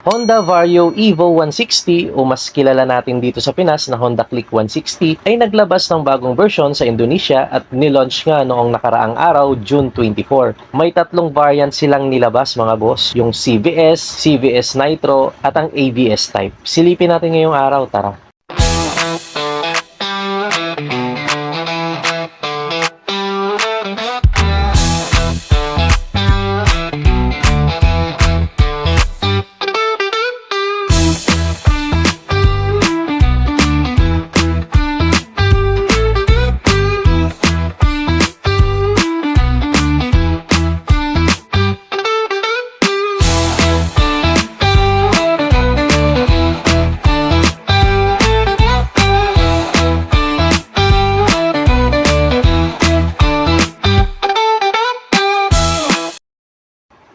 Honda Vario Evo 160 o mas kilala natin dito sa Pinas na Honda Click 160 ay naglabas ng bagong version sa Indonesia at nilaunch nga noong nakaraang araw, June 24. May tatlong variant silang nilabas mga boss, yung CVS, CVS Nitro at ang ABS type. Silipin natin ngayong araw, tara!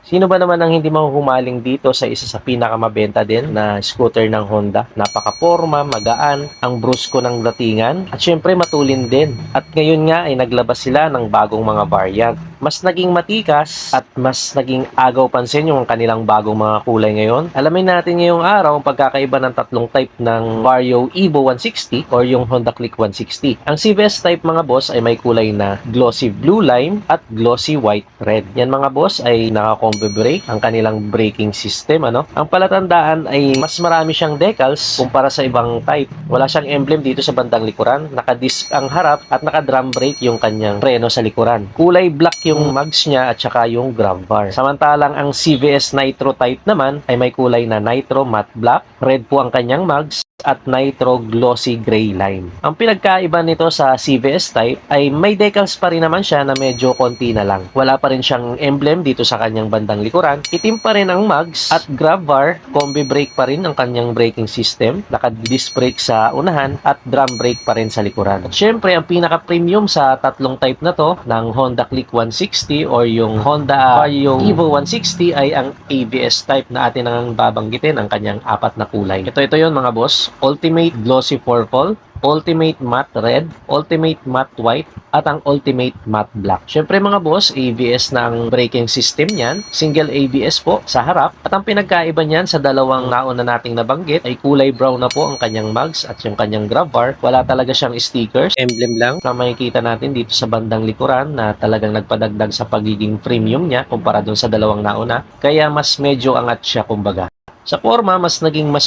Sino ba naman ang hindi mahuhumaling dito sa isa sa pinakamabenta din na scooter ng Honda? Napaka-porma, magaan, ang brusko ng datingan, at syempre matulin din. At ngayon nga ay naglabas sila ng bagong mga variant. Mas naging matikas at mas naging agaw pansin yung kanilang bagong mga kulay ngayon. Alamin natin ngayong araw ang pagkakaiba ng tatlong type ng Vario Evo 160 or yung Honda Click 160. Ang CVS type mga boss ay may kulay na glossy blue lime at glossy white red. Yan mga boss ay naka-combo brake, ang kanilang braking system, ano? Ang palatandaan ay mas marami siyang decals kumpara sa ibang type. Wala siyang emblem dito sa bandang likuran, naka-disc ang harap at naka-drum brake yung kanyang preno sa likuran. Kulay black yung mags niya at saka yung grab bar. Samantalang ang CVS Nitro type naman ay may kulay na Nitro matte black, red po ang kanyang mags at Nitro glossy gray lime. Ang pinagkaiba nito sa CVS type ay may decals pa rin naman siya na medyo konti na lang. Wala pa rin siyang emblem dito sa kanyang bandang likuran. Itim pa rin ang mags at grab bar, combi brake pa rin ang kanyang braking system, naka-disc brake sa unahan at drum brake pa rin sa likuran. Siyempre, ang pinaka-premium sa tatlong type na to ng Honda Click 160 or yung Honda Vario Evo 160 ay ang ABS type na atin ang babanggitin ang kanyang apat na kulay. Ito yun mga boss. Ultimate Glossy Purple, Ultimate Matte Red, Ultimate Matte White, at ang Ultimate Matte Black. Syempre mga boss, ABS na ang braking system niyan. Single ABS po sa harap. At ang pinagkaiba niyan sa dalawang nauna nating nabanggit ay kulay brown na po ang kanyang mags at yung kanyang grab bar. Wala talaga siyang stickers. Emblem lang na makikita natin dito sa bandang likuran na talagang nagpadagdag sa pagiging premium niya kumpara dun sa dalawang nauna. Kaya mas medyo angat siya kumbaga. Sa forma, mas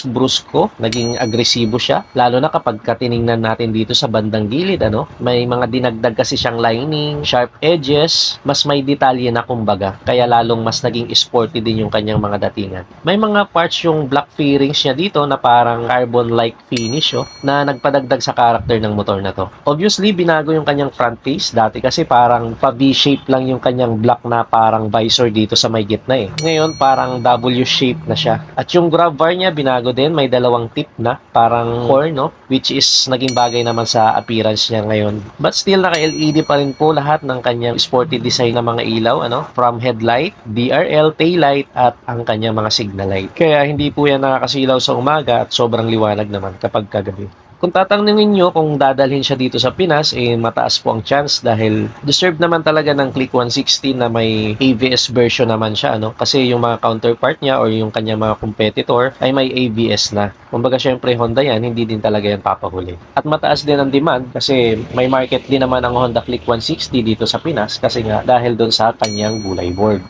brusko, naging agresibo siya, lalo na kapag tiningnan natin dito sa bandang gilid, ano? May mga dinagdag kasi siyang lining, sharp edges, mas may detalye na kumbaga, kaya lalong mas naging sporty din yung kanyang mga datingan. May mga parts yung black fairings niya dito na parang carbon-like finish, na nagpadagdag sa character ng motor na to. Obviously, binago yung kanyang front face, dati kasi parang pa-V-shape lang yung kanyang black na parang visor dito sa may gitna Ngayon, parang W-shape na siya. At yung grab bar niya, binago din. May dalawang tip na, parang core, which is naging bagay naman sa appearance niya ngayon. But still, naka-LED pa rin po lahat ng kanyang sporty design na mga ilaw, from headlight, DRL, taillight, at ang kanyang mga signal light. Kaya hindi po yan nakakasilaw sa umaga at sobrang liwanag naman kapag kagabi. Kung tatanungin nyo kung dadalhin siya dito sa Pinas, mataas po ang chance dahil deserve naman talaga ng Click 160 na may ABS version naman siya, Kasi yung mga counterpart niya or yung kanya mga competitor ay may ABS na. Kumbaga syempre Honda yan, hindi din talaga yan papahuli. At mataas din ang demand kasi may market din naman ang Honda Click 160 dito sa Pinas kasi nga dahil doon sa kanyang gulay board.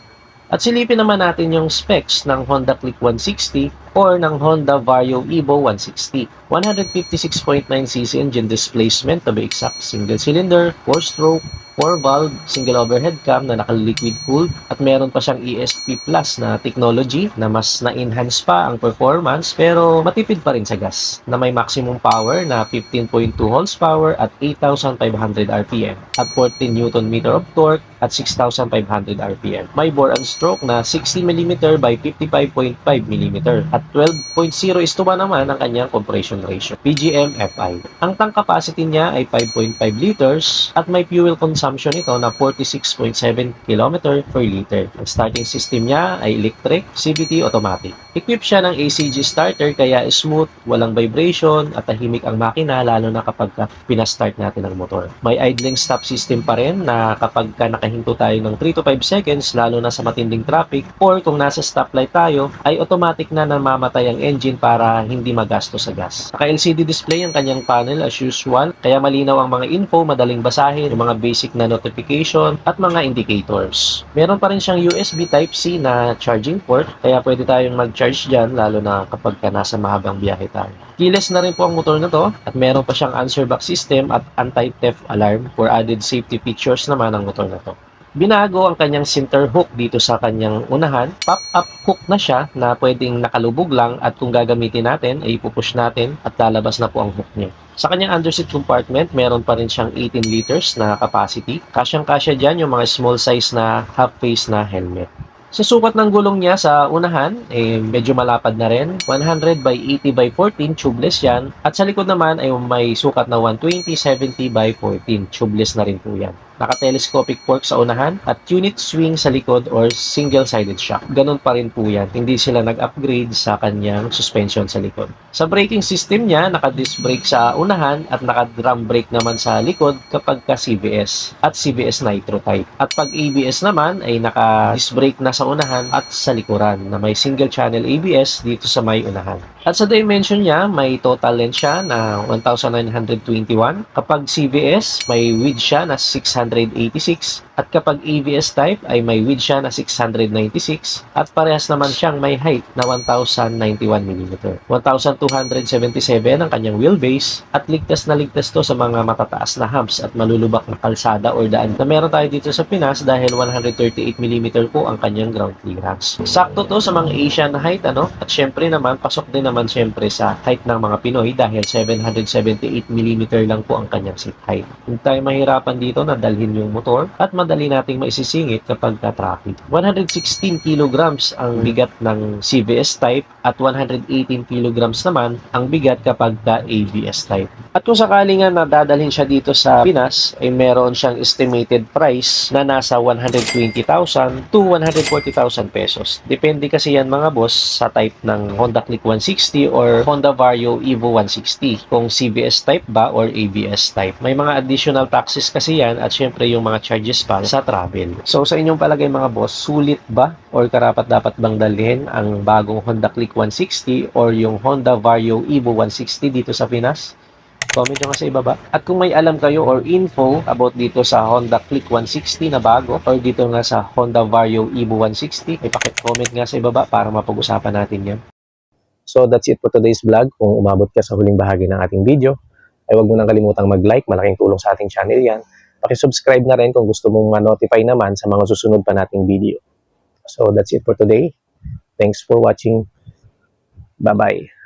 At silipin naman natin yung specs ng Honda Click 160 or ng Honda Vario Evo 160. 156.9cc engine displacement, to be exact, single cylinder, 4-stroke, 4-valve, single overhead cam na naka-liquid cooled at meron pa siyang ESP Plus na technology na mas na-enhance pa ang performance pero matipid pa rin sa gas na may maximum power na 15.2 horsepower at 8,500 RPM at 14 Nm of torque at 6,500 RPM. May bore and stroke na 60mm by 55.5mm at 12.0:1 naman ang kanyang compression ratio. PGM FI. Ang tank capacity niya ay 5.5 liters at may fuel consumption nito na 46.7 km per liter. Ang starting system niya ay electric, CVT automatic. Equipped siya ng ACG starter kaya smooth, walang vibration at tahimik ang makina lalo na kapag pinastart natin ang motor. May idling stop system pa rin na kapag naka makahinto tayo ng 3 to 5 seconds lalo na sa matinding traffic, or kung nasa stoplight tayo ay automatic na namamatay ang engine para hindi magasto sa gas. Naka-LCD display ang kanyang panel as usual, kaya malinaw ang mga info, madaling basahin, yung mga basic na notification at mga indicators. Meron pa rin siyang USB Type-C na charging port, kaya pwede tayong mag-charge dyan lalo na kapag nasa mahabang biyahe tayo. Keyless na rin po ang motor na to at meron pa siyang answer back system at anti-theft alarm for added safety features naman ang motor na to. Binago ang kanyang center hook dito sa kanyang unahan. Pop-up hook na siya na pwedeng nakalubog lang at kung gagamitin natin ay ipupush natin at lalabas na po ang hook niya. Sa kanyang underseat compartment, meron pa rin siyang 18 liters na capacity. Kasyang-kasya dyan yung mga small size na half-face na helmet. Sa sukat ng gulong niya sa unahan, medyo malapad na rin. 100 by 80 by 14, tubeless yan. At sa likod naman ay may sukat na 120-70 by 14, tubeless na rin po yan. Naka-telescopic fork sa unahan at unit swing sa likod or single-sided shock. Ganun pa rin po yan. Hindi sila nag-upgrade sa kanyang suspension sa likod. Sa braking system niya, naka-disc brake sa unahan at naka-drum brake naman sa likod kapag ka-CVS at CVS Nitro type. At pag ABS naman ay naka-disc brake na sa unahan at sa likuran na may single-channel ABS dito sa may unahan. At sa dimension niya, may total length siya na 1,921. Kapag CVS, may width siya na 686. At kapag ABS type ay may width siya na 696. At parehas naman siyang may height na 1,091 mm. 1,277 ang kanyang wheelbase at ligtas na ligtas to sa mga matataas na humps at malulubak na kalsada or daan na meron tayo dito sa Pinas dahil 138 mm po ang kanyang ground clearance. Sakto to sa mga Asian height, at syempre naman, pasok din naman syempre sa height ng mga Pinoy dahil 778 mm lang po ang kanyang seat height. Hindi tayo mahirapan dito na dalhin yung motor at madali nating maisisingit kapag ka-traffic. 116 kilograms ang bigat ng CVS type at 118 kilograms naman ang bigat kapag ka-ABS type. At kung sakali nga nadadalhin siya dito sa Pinas, ay meron siyang estimated price na nasa 120,000 to 140,000 pesos. Depende kasi yan mga boss sa type ng Honda Click 160 or Honda Vario Evo 160 kung CVS type ba or ABS type. May mga additional taxes kasi yan at syempre yung mga charges pa sa travel. So sa inyong palagay mga boss, sulit ba or karapat-dapat bang dalhin ang bagong Honda Click 160 or yung Honda Vario Evo 160 dito sa Pinas? Comment nyo nga sa ibaba. At kung may alam kayo or info about dito sa Honda Click 160 na bago or dito nga sa Honda Vario Evo 160, ay pakicomment nga sa ibaba para mapag-usapan natin yan. So that's it for today's vlog. Kung umabot ka sa huling bahagi ng ating video, ay huwag mo nang kalimutang mag-like. Malaking tulong sa ating channel yan. Pakisubscribe na rin kung gusto mong ma-notify naman sa mga susunod pa nating video. So that's it for today. Thanks for watching. Bye-bye.